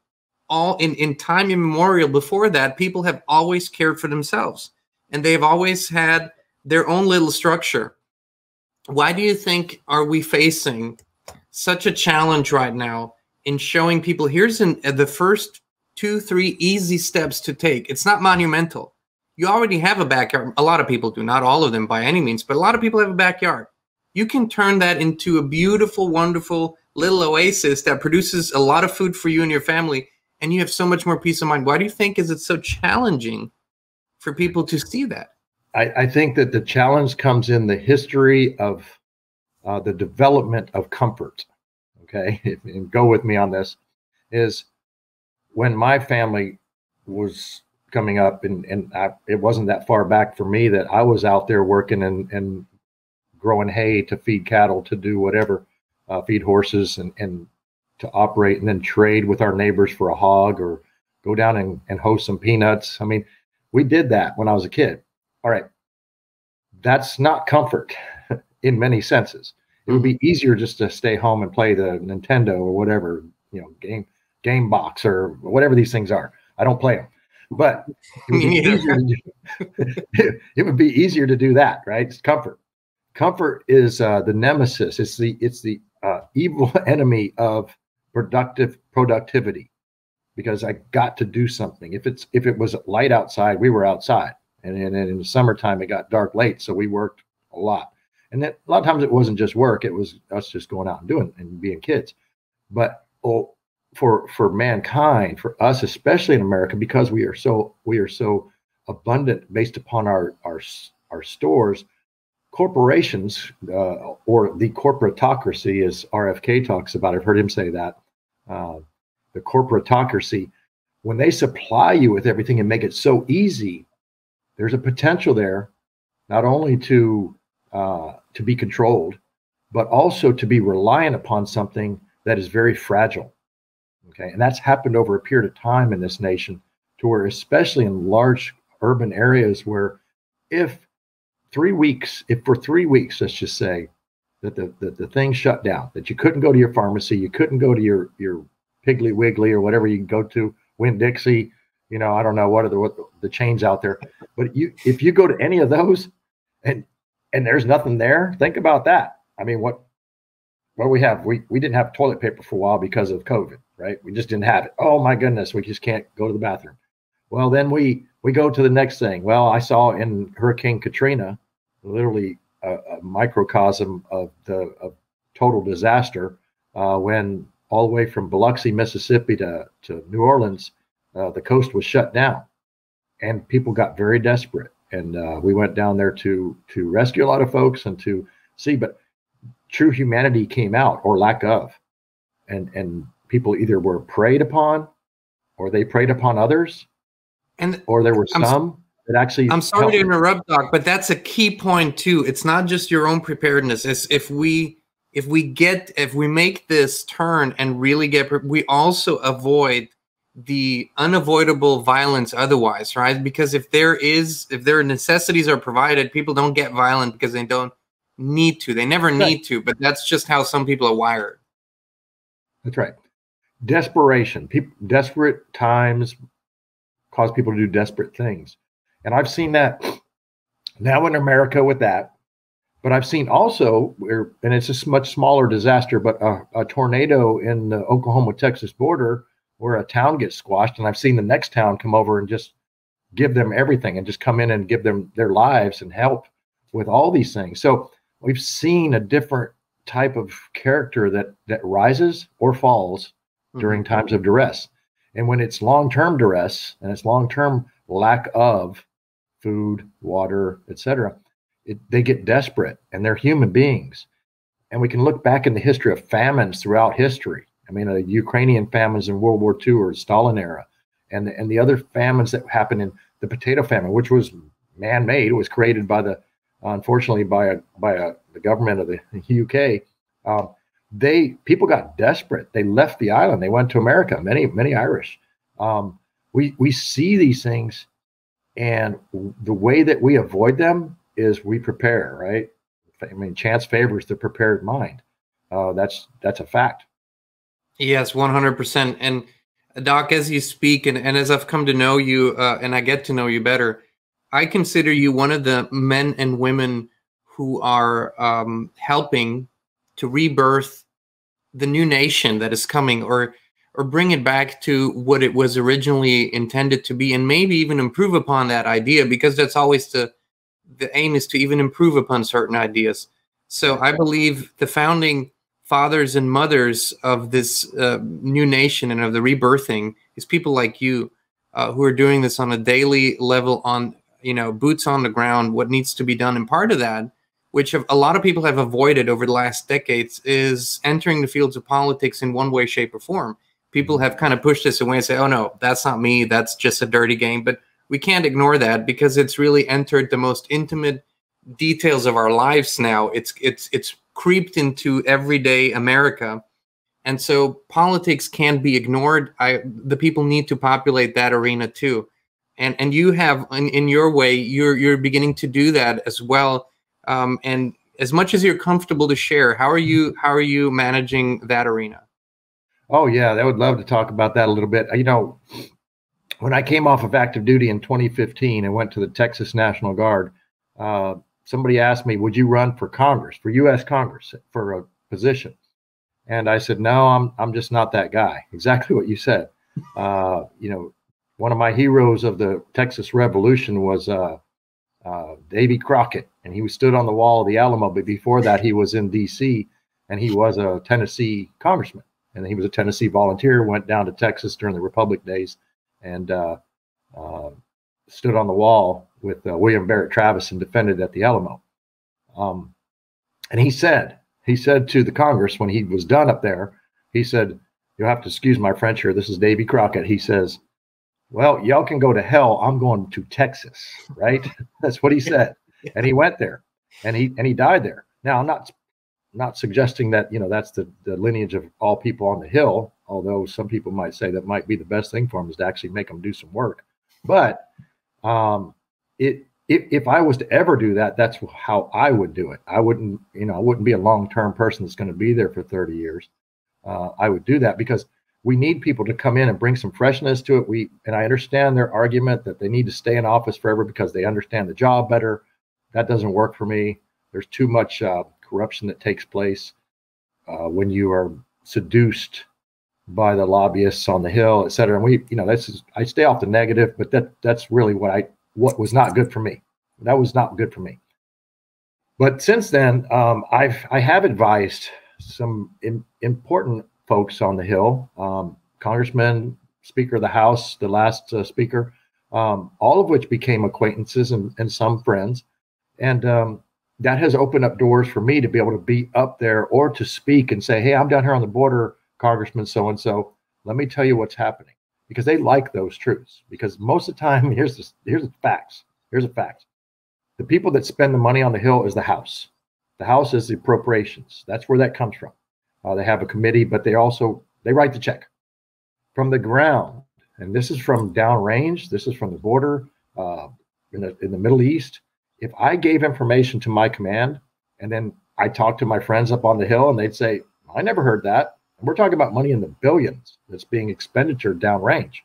all in time immemorial before that, people have always cared for themselves, and they've always had their own little structure. Why do you think are we facing such a challenge right now in showing people here's the first 2-3 easy steps to take? It's not monumental. You already have a backyard. A lot of people do, not all of them by any means, but a lot of people have a backyard. You can turn that into a beautiful, wonderful little oasis that produces a lot of food for you and your family, and you have so much more peace of mind. Why do you think is it so challenging for people to see that? I think that the challenge comes in the history of the development of comfort. Okay, and go with me on this, is when my family was coming up, and it wasn't that far back for me that I was out there working and growing hay to feed cattle, to do whatever, feed horses and to operate, and then trade with our neighbors for a hog, or go down and host some peanuts. I mean, we did that when I was a kid. All right. That's not comfort in many senses. It would be easier just to stay home and play the Nintendo or whatever, game box or whatever these things are. I don't play them, but it would be easier to do that, right? It's comfort. Comfort is the nemesis. It's the evil enemy of productivity, because I got to do something. If it was light outside, we were outside, and in the summertime it got dark late, so we worked a lot. And then a lot of times it wasn't just work; it was us just going out and doing and being kids. But for mankind, for us, especially in America, because we are so abundant based upon our stores, corporations, or the corporatocracy, as RFK talks about. I've heard him say that. The corporatocracy, when they supply you with everything and make it so easy, there's a potential there, not only to be controlled, but also to be reliant upon something that is very fragile. Okay, and that's happened over a period of time in this nation, to where, especially in large urban areas, where if for 3 weeks, let's just say that the thing shut down, that you couldn't go to your pharmacy, you couldn't go to your Piggly Wiggly or whatever you can go to, Winn-Dixie, I don't know what the chains out there, but if you go to any of those and there's nothing there, think about that. I mean, what do we have? We didn't have toilet paper for a while because of COVID, right? We just didn't have it. Oh my goodness, we just can't go to the bathroom. Well, then we go to the next thing. Well, I saw in Hurricane Katrina, literally a microcosm of total disaster, when all the way from Biloxi, Mississippi to New Orleans, the coast was shut down, and people got very desperate. And we went down there to rescue a lot of folks and to see, but true humanity came out, or lack of, and people either were preyed upon, or they preyed upon others, or there were some that actually. I'm sorry to interrupt, Doc, but that's a key point too. It's not just your own preparedness. It's if we make this turn and really we also avoid the unavoidable violence otherwise, right? Because if their necessities are provided, people don't get violent because they don't need to. They never need to, but that's just how some people are wired. That's right. Desperation. Desperate times cause people to do desperate things. And I've seen that now in America with that. But I've seen also and it's a much smaller disaster, but a tornado in the Oklahoma-Texas border, where a town gets squashed, and I've seen the next town come over and just give them everything, and just come in and give them their lives and help with all these things. So we've seen a different type of character that rises or falls during times of duress. And when it's long-term duress and it's long-term lack of food, water, etc., they get desperate, and they're human beings. And we can look back in the history of famines throughout history. I mean, the Ukrainian famines in World War II or Stalin era, and the other famines that happened in the potato famine, which was man-made. It was created unfortunately by the government of the UK. People got desperate. They left the island. They went to America. Many Irish. We see these things, and the way that we avoid them is we prepare, right? I mean, chance favors the prepared mind. That's a fact. Yes, 100%. And Doc, as you speak and as I've come to know you and I get to know you better, I consider you one of the men and women who are helping to rebirth the new nation that is coming, or bring it back to what it was originally intended to be, and maybe even improve upon that idea, because that's always the aim, is to even improve upon certain ideas. So I believe the founding fathers and mothers of this new nation and of the rebirthing is people like you, who are doing this on a daily level, on, you know, boots on the ground, what needs to be done. And part of that, which a lot of people have avoided over the last decades, is entering the fields of politics in one way, shape, or form. People have kind of pushed this away and say, oh no, that's not me, that's just a dirty game. But we can't ignore that, because it's really entered the most intimate details of our lives now. It's creeped into everyday America. And so politics can't be ignored. The people need to populate that arena too. And you have, in your way, you're beginning to do that as well. And as much as you're comfortable to share, how are you managing that arena? Oh yeah, I would love to talk about that a little bit. You know, when I came off of active duty in 2015 and went to the Texas National Guard, somebody asked me, would you run for Congress, for U.S. Congress, for a position? And I said, no, I'm just not that guy. Exactly what you said. You know, one of my heroes of the Texas Revolution was Davy Crockett, and he was stood on the wall of the Alamo. But before that, he was in D.C., and he was a Tennessee congressman. And he was a Tennessee volunteer, went down to Texas during the Republic days, and stood on the wall with William Barrett Travis and defended at the Alamo. And he said to the Congress when he was done up there, he said, you'll have to excuse my French here. This is Davy Crockett. He says, well, y'all can go to hell. I'm going to Texas, right? That's what he said. And he went there, and he died there. Now, I'm not suggesting that, you know, that's the lineage of all people on the Hill, although some people might say that might be the best thing for him, is to actually make them do some work. But if I was to ever do that, that's how I would do it. I wouldn't be a long-term person that's going to be there for 30 years. I would do that because we need people to come in and bring some freshness to it. And I understand their argument that they need to stay in office forever because they understand the job better. That doesn't work for me. There's too much corruption that takes place when you are seduced by the lobbyists on the Hill, et cetera. And I stay off the negative, but that's really what was not good for me. That was not good for me. But since then, I have advised some important folks on the Hill, Congressman, Speaker of the House, the last speaker, all of which became acquaintances and some friends. And that has opened up doors for me to be able to be up there or to speak and say, hey, I'm down here on the border, Congressman so-and-so. Let me tell you what's happening. Because they like those truths. Because most of the time, here's the facts. Here's the facts. The people that spend the money on the Hill is the House. The House is the appropriations. That's where that comes from. They have a committee, but they write the check. From the ground, and this is from downrange, this is from the border, in the Middle East. If I gave information to my command, and then I talked to my friends up on the Hill, and they'd say, I never heard that. And we're talking about money in the billions that's being expenditured downrange.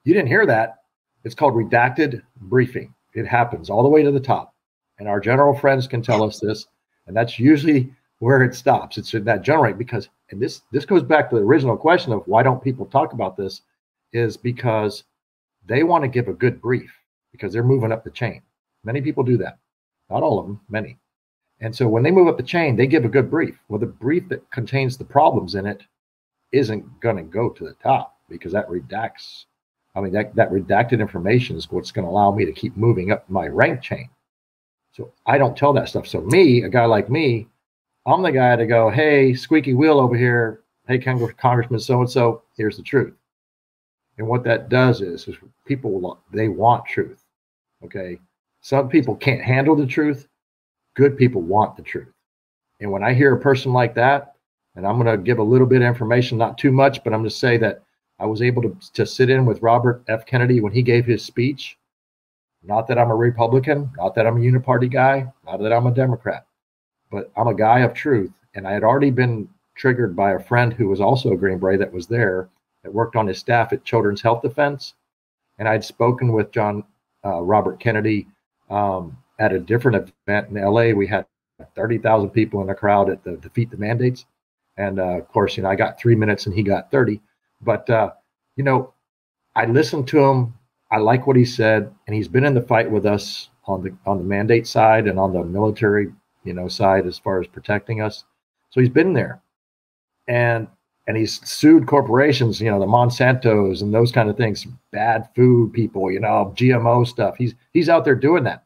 You didn't hear that. It's called redacted briefing. It happens all the way to the top. And our general friends can tell us this, and that's usually where it stops. It's in that general rate because, and this goes back to the original question of why don't people talk about this, is because they want to give a good brief because they're moving up the chain. Many people do that. Not all of them, many. And so when they move up the chain, they give a good brief. Well, the brief that contains the problems in it isn't going to go to the top because that redacts. I mean, that redacted information is what's going to allow me to keep moving up my rank chain. So I don't tell that stuff. So me, a guy like me, I'm the guy to go, hey, squeaky wheel over here. Hey, Congressman so-and-so, here's the truth. And what that does is people, they want truth. Okay. Some people can't handle the truth. Good people want the truth. And when I hear a person like that, and I'm going to give a little bit of information, not too much, but I'm going to say that I was able to sit in with Robert F. Kennedy when he gave his speech. Not that I'm a Republican, not that I'm a uniparty guy, not that I'm a Democrat, but I'm a guy of truth. And I had already been triggered by a friend who was also a Green Beret that was there, that worked on his staff at Children's Health Defense. And I'd spoken with John Robert Kennedy at a different event in LA. We had 30,000 people in the crowd at the Defeat the Mandates. And of course, I got 3 minutes and he got 30. But, I listened to him. I like what he said. And he's been in the fight with us on the mandate side and on the military, side as far as protecting us. So he's been there. And he's sued corporations, the Monsantos and those kind of things, bad food people, GMO stuff. He's out there doing that.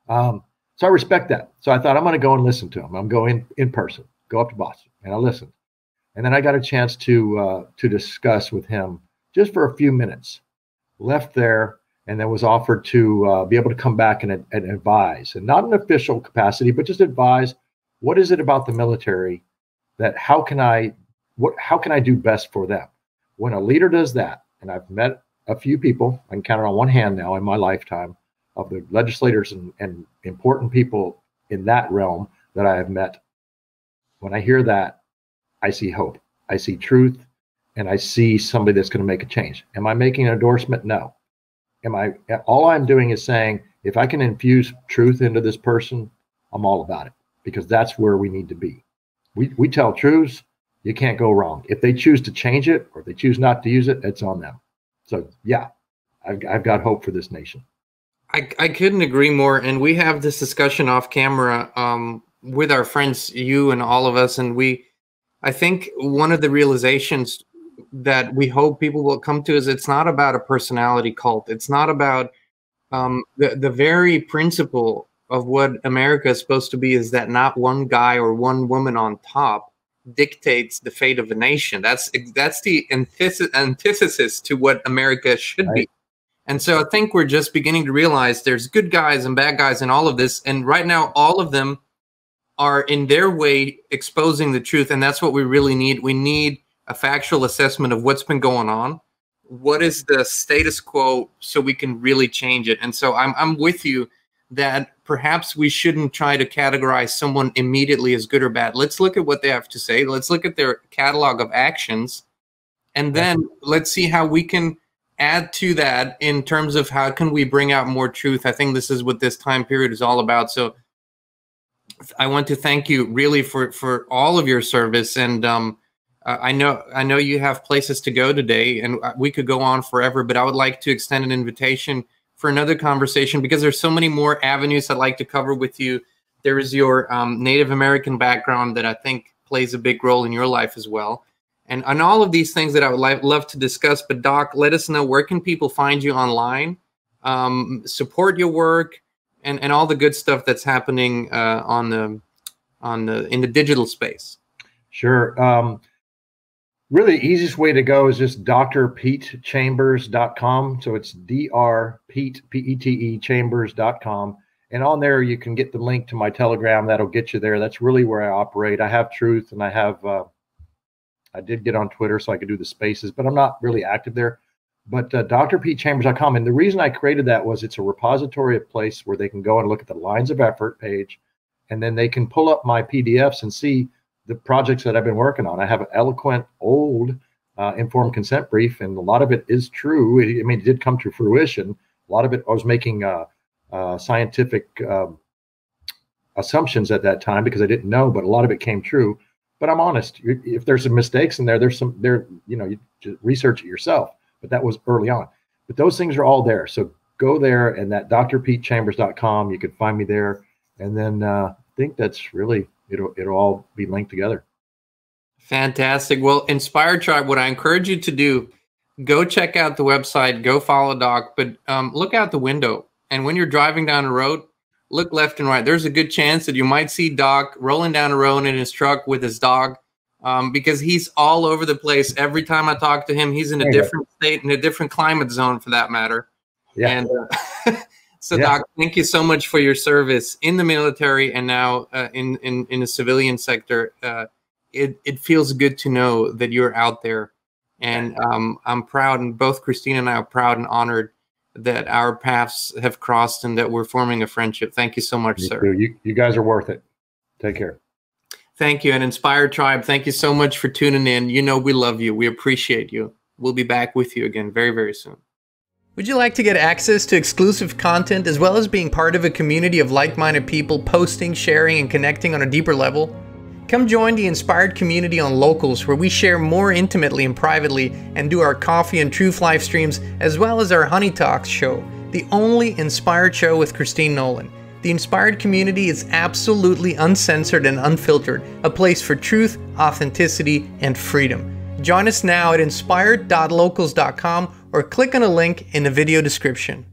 So I respect that. So I thought I'm going to go and listen to him. I'm going in person, go up to Boston, and I listened. And then I got a chance to discuss with him just for a few minutes. Left there, and then was offered to be able to come back and advise, and not an official capacity, but just advise. What is it about the military that how can I do best for them? When a leader does that, and I've met a few people, I can count it on one hand now in my lifetime, of the legislators and important people in that realm that I have met. When I hear that, I see hope, I see truth, and I see somebody that's going to make a change. Am I making an endorsement? No. All I'm doing is saying, if I can infuse truth into this person, I'm all about it, because that's where we need to be. We tell truths, you can't go wrong. If they choose to change it or if they choose not to use it, it's on them. So yeah, I've got hope for this nation. I couldn't agree more. And we have this discussion off camera with our friends, you and all of us. And I think one of the realizations that we hope people will come to is it's not about a personality cult. It's not about the very principle of what America is supposed to be, is that not one guy or one woman on top dictates the fate of a nation. That's the antithesis to what America should be. And so I think we're just beginning to realize there's good guys and bad guys in all of this. And right now, all of them are in their way exposing the truth. And that's what we really need. We need a factual assessment of what's been going on. What is the status quo so we can really change it? And so I'm with you that perhaps we shouldn't try to categorize someone immediately as good or bad. Let's look at what they have to say. Let's look at their catalog of actions. And then let's see how we can add to that in terms of how can we bring out more truth. I think this is what this time period is all about. So I want to thank you really for all of your service. And I know you have places to go today, and we could go on forever, but I would like to extend an invitation for another conversation, because there's so many more avenues I'd like to cover with you. There is your Native American background that I think plays a big role in your life as well. And on all of these things that I would love to discuss. But Doc, let us know, where can people find you online, support your work, and all the good stuff that's happening in the digital space? Sure. Really, easiest way to go is just drpetechambers.com. So it's drpete, P-E-T-E, chambers.com. And on there, you can get the link to my Telegram. That'll get you there. That's really where I operate. I have truth, and I did get on Twitter so I could do the spaces, but I'm not really active there. But drpetechambers.com. And the reason I created that was it's a repository, a place where they can go and look at the lines of effort page, and then they can pull up my PDFs and see the projects that I've been working on. I have an eloquent, old informed consent brief, and a lot of it is true. It did come to fruition. A lot of it, I was making scientific assumptions at that time because I didn't know, but a lot of it came true. But I'm honest. If there's some mistakes in there, you just research it yourself. But that was early on. But those things are all there. So go there, and that drpetechambers.com, you can find me there. And then I think that's really, it'll all be linked together. Fantastic. Well, Inspired Tribe, what I encourage you to do, go check out the website, go follow Doc, but look out the window. And when you're driving down the road, look left and right. There's a good chance that you might see Doc rolling down the road in his truck with his dog, because he's all over the place. Every time I talk to him, he's in a different state, in a different climate zone for that matter. Yeah. And so, Doc, thank you so much for your service in the military and now in the civilian sector. It feels good to know that you're out there. And I'm proud, and both Christina and I are proud and honored that our paths have crossed and that we're forming a friendship. Thank you so much, sir. You guys are worth it. Take care. Thank you. And Inspired Tribe, thank you so much for tuning in. You know we love you. We appreciate you. We'll be back with you again very, very soon. Would you like to get access to exclusive content as well as being part of a community of like-minded people posting, sharing, and connecting on a deeper level? Come join the Inspired community on Locals, where we share more intimately and privately and do our Coffee and Truth live streams as well as our Honey Talks show, the only Inspired show with Christine Nolan. The Inspired community is absolutely uncensored and unfiltered, a place for truth, authenticity, and freedom. Join us now at inspired.locals.com or click on a link in the video description.